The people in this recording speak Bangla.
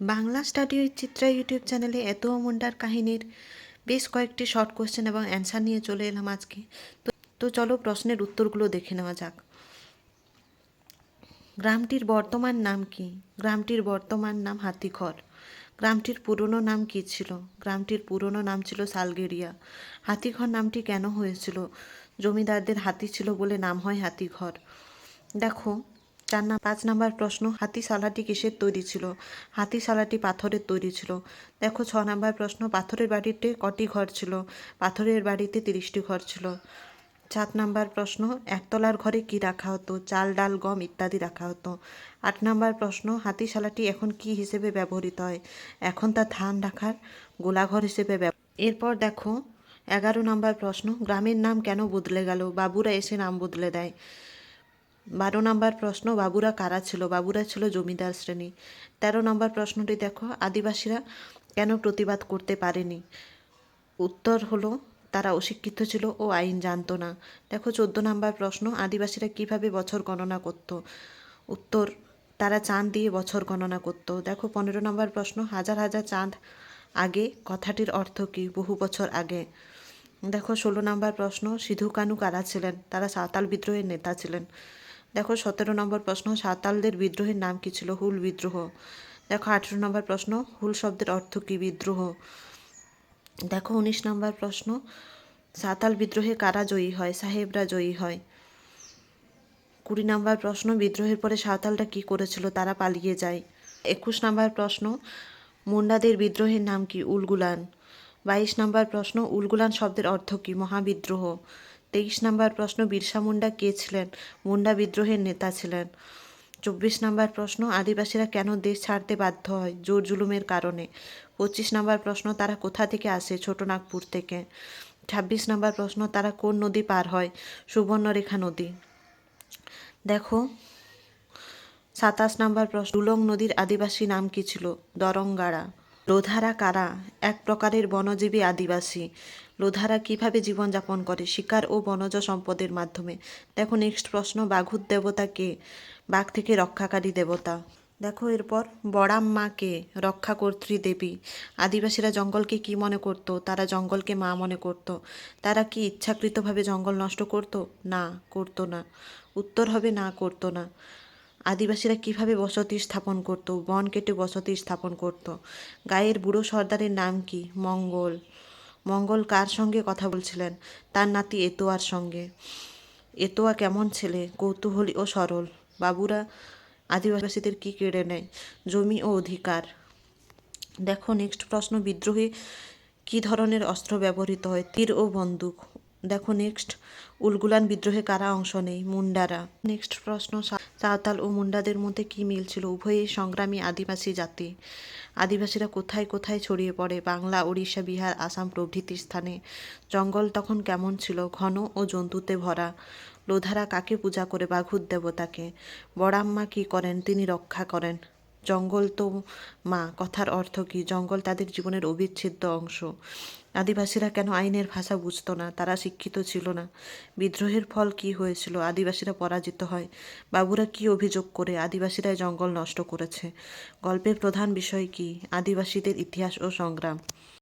Bangla study with Chitra YouTube চ্যানেলে এতো মুন্ডার কাহিনীর বেশ কয়েকটি শর্ট কোশ্চেন এবং অ্যান্সার নিয়ে চলে এলাম আজকে। তো চলো প্রশ্নের উত্তরগুলো দেখে নেওয়া যাক। গ্রামটির বর্তমান নাম কি? গ্রামটির বর্তমান নাম হাতিঘর। গ্রামটির পুরনো নাম কি ছিল? গ্রামটির পুরনো নাম ছিল সালগেরিয়া। হাতিঘর নামটি কেন হয়েছিল? জমিদারদের হাতি ছিল বলে নাম হয় হাতিঘর। দেখো 5 নাম্বার প্রশ্ন, হাতিশালাটি কিসের তৈরি ছিল? হাতিশালাটি পাথরের তৈরি ছিল। দেখো 6 নাম্বার প্রশ্ন, পাথরের বাড়িতে কটি ঘর ছিল? পাথরের বাড়িতে 30টি ঘর ছিল। 7 নাম্বার প্রশ্ন, একতলার ঘরে কি রাখা হতো? চাল, ডাল, গম ইত্যাদি রাখা হতো। 8 নাম্বার প্রশ্ন, হাতিশালাটি এখন কি হিসেবে ব্যবহৃত হয়? এখন তা ধান রাখার গোলাঘর হিসেবে এরপর দেখো 11 নাম্বার প্রশ্ন, গ্রামের নাম কেন বদলে গেল? বাবুরা এসে নাম বদলে দেয়। 12 নাম্বার প্রশ্ন, বাবুরা কারা ছিল? বাবুরা ছিল জমিদার শ্রেণী। 13 নম্বর প্রশ্নটি দেখো, আদিবাসীরা কেন প্রতিবাদ করতে পারেনি? উত্তর হলো তারা অশিক্ষিত ছিল ও আইন জানতো না। দেখো 14 নাম্বার প্রশ্ন, আদিবাসীরা কিভাবে বছর গণনা করত? উত্তর, তারা চাঁদ দিয়ে বছর গণনা করত। দেখো 15 নম্বর প্রশ্ন, হাজার হাজার চাঁদ আগে কথাটির অর্থ কী? বহু বছর আগে। দেখো 16 নম্বর প্রশ্ন, সিধু কানু কারা ছিলেন? তারা সাঁওতাল বিদ্রোহের নেতা ছিলেন। দেখো 17 নম্বর প্রশ্ন, সাঁওতালদের বিদ্রোহের নাম কি ছিল? হুল বিদ্রোহ। দেখো 18 নম্বর প্রশ্ন, হুল শব্দের অর্থ কী? বিদ্রোহ। দেখো 19 নম্বর প্রশ্ন, সাঁওতাল বিদ্রোহে কারা জয়ী হয়? সাহেবরা জয়ী হয়। 20 নম্বর প্রশ্ন, বিদ্রোহের পরে সাঁওতালরা কী করেছিল? তারা পালিয়ে যায়। 21 নম্বর প্রশ্ন, মুন্ডাদের বিদ্রোহের নাম কি? উলগুলান। 22 নম্বর প্রশ্ন, উলগুলান শব্দের অর্থ কী? মহাবিদ্রোহ। 23 নম্বর প্রশ্ন, বিরসা মুন্ডা কে ছিলেন? মুন্ডা বিদ্রোহের নেতা ছিলেন। 24 নম্বর প্রশ্ন, আদিবাসীরা কেন দেশ ছাড়তে বাধ্য হয়? জোর জুলুমের কারণে। 25 নম্বর প্রশ্ন, তারা কোথা থেকে আসে? ছোটনাগপুর থেকে। 26 নম্বর প্রশ্ন, তারা কোন নদী পার হয়? সুবর্ণরেখা নদী। দেখো 27 নম্বর প্রশ্ন, ডুলং নদীর আদিবাসী নাম কি ছিল? দরঙ্গারা। লোধারা কারা? এক প্রকারের বনজীবী আদিবাসী। লোধারা কিভাবে জীবনযাপন করে? শিকার ও বনজ সম্পদের মাধ্যমে। দেখো নেক্সট প্রশ্ন, বাঘুর দেবতা কে? বাঘ থেকে রক্ষাকারী দেবতা। দেখো এরপর বড়াম মা কে? রক্ষাকর্ত্রী দেবী। আদিবাসীরা জঙ্গলকে কি মনে করত? তারা জঙ্গলকে মা মনে করত। তারা কি ইচ্ছাকৃতভাবে জঙ্গল নষ্ট করত? না, করতো না। উত্তর হবে না, করতো না। আদিবাসীরা কিভাবে বসতি স্থাপন করত? বন কেটে বসতি স্থাপন করত। গায়ের বুড়ো সর্দারের নাম কি? মঙ্গল। মঙ্গল কার সঙ্গে কথা বলছিলেন? তার নাতি এতোয়ার সঙ্গে। এতোয়া কেমন ছেলে? কৌতূহলী ও সরল। বাবুরা আদিবাসীদের কি কেড়ে নেয়? জমি ও অধিকার। দেখো নেক্সট প্রশ্ন, বিদ্রোহে কী ধরনের অস্ত্র ব্যবহৃত হয়? তীর ও বন্দুক। দেখো নেক্সট, উলগুলান বিদ্রোহে কারা অংশ নেয়? মুন্ডারা। নেক্সট প্রশ্ন, সাঁওতাল ও মুন্ডাদের মধ্যে কী মিল ছিল? উভয়ই সংগ্রামী আদিবাসী জাতি। আদিবাসীরা কোথায় কোথায় ছড়িয়ে পড়ে? বাংলা, উড়িষ্যা, বিহার, আসাম প্রভৃতি স্থানে। জঙ্গল তখন কেমন ছিল? ঘন ও জন্তুতে ভরা। লোধারা কাকে পূজা করে? বাঘুর দেবতাকে। বড়াম্মা কী করেন? তিনি রক্ষা করেন। জঙ্গল তো মা কথার অর্থ কী? জঙ্গল তাদের জীবনের অবিচ্ছেদ্য অংশ। আদিবাসীরা কেন আইনের ভাষা বুঝতো না? তারা শিক্ষিত ছিল না। বিদ্রোহের ফল কি হয়েছিল? আদিবাসীরা পরাজিত হয়। বাবুরা কি অভিযোগ করে? আদিবাসীরাই জঙ্গল নষ্ট করেছে। গল্পের প্রধান বিষয় কি? আদিবাসীদের ইতিহাস ও সংগ্রাম।